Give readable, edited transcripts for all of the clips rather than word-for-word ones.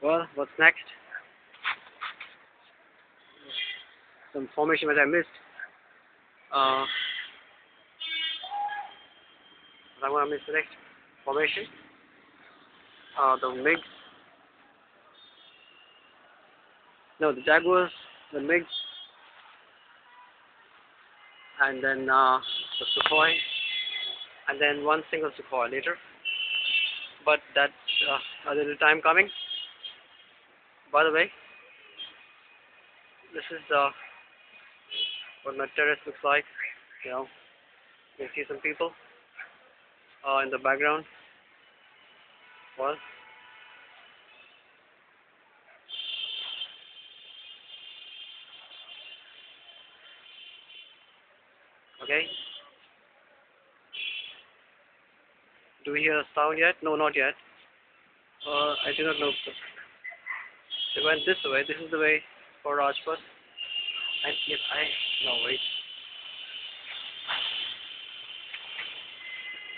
Well, what's next? Some formation that I missed. I'm gonna miss the next formation. The MiGs. No, the Jaguars, the MiGs, and then the Sukhoi, and then one single Sukhoi later. But that's a little time coming. By the way, this is what my terrace looks like. You know, you can see some people in the background. Well, okay. Do we hear a sound yet? No, not yet. I do not know. They went this way. This is the way for Rajpath. And yes, no, wait.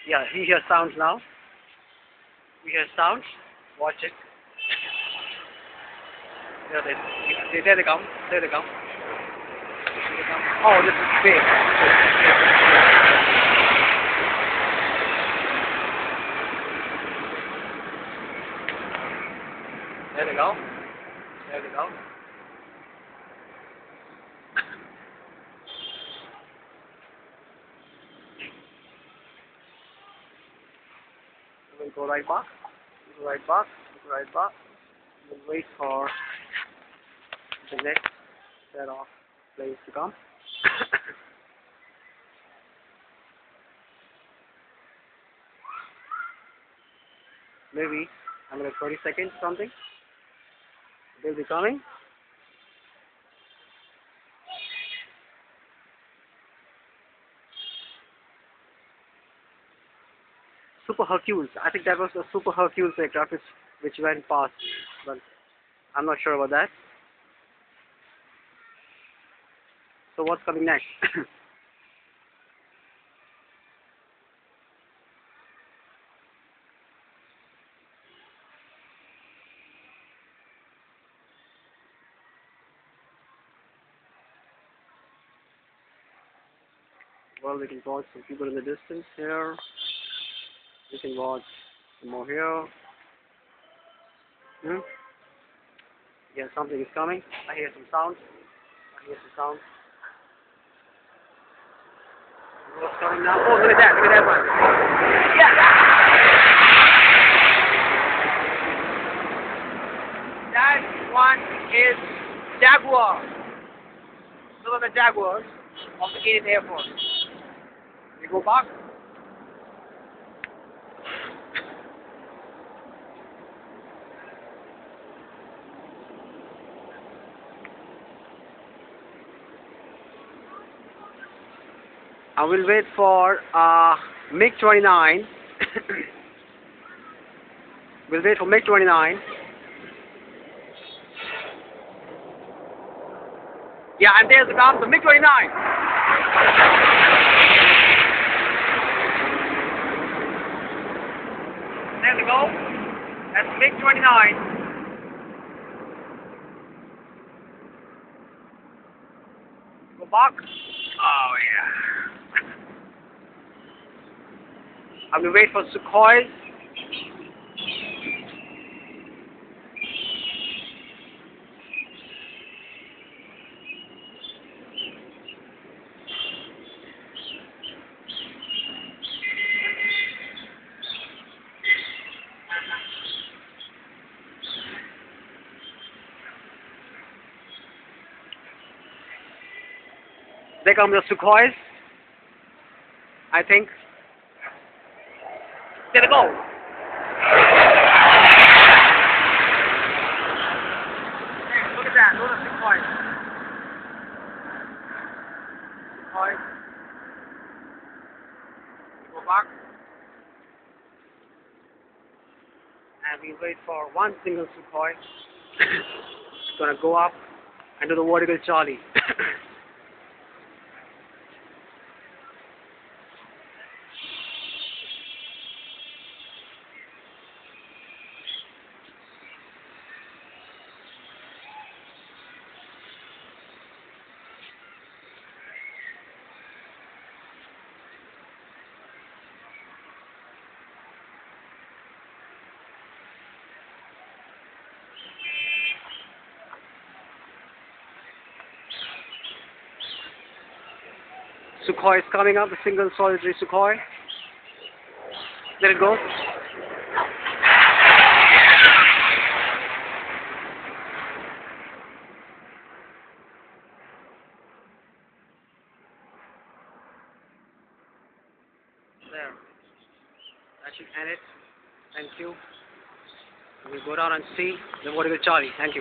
Yeah, he hears sounds now. We hear sounds. Watch it. There they come. There they come. Oh, this is big. There they go. There they go. We'll go right back. Go right back. Go right back. We'll wait for the next set of planes to come. Maybe another 20 seconds something. They'll be coming. Super Hercules. I think that was the Super Hercules aircraft which went past, but I'm not sure about that. So what's coming next? Well, we can watch some people in the distance here. We can watch some more here. Yeah, something is coming. I hear some sounds. What's coming now? Oh, look at that one. Yeah! That one is Jaguar. Those are the Jaguars of the 8th Air Force. We go back. I will wait for MiG-29. We'll wait for MiG-29. Yeah, and there's the gun, the MiG-29. There we go. That's MiG-29. Go back. Oh yeah. I will wait for Sukhoi. There come the Sukhois, I think. There they go. Hey, look at that. Those are Sukhois. Sukhois. Go back. And we wait for one single Sukhoi. It's gonna go up and do the vertical Charlie. Sukhoi is coming up, a single solitary Sukhoi. Let it go. There. That should end it. Thank you. We'll go down and see the vertical Charlie. Thank you.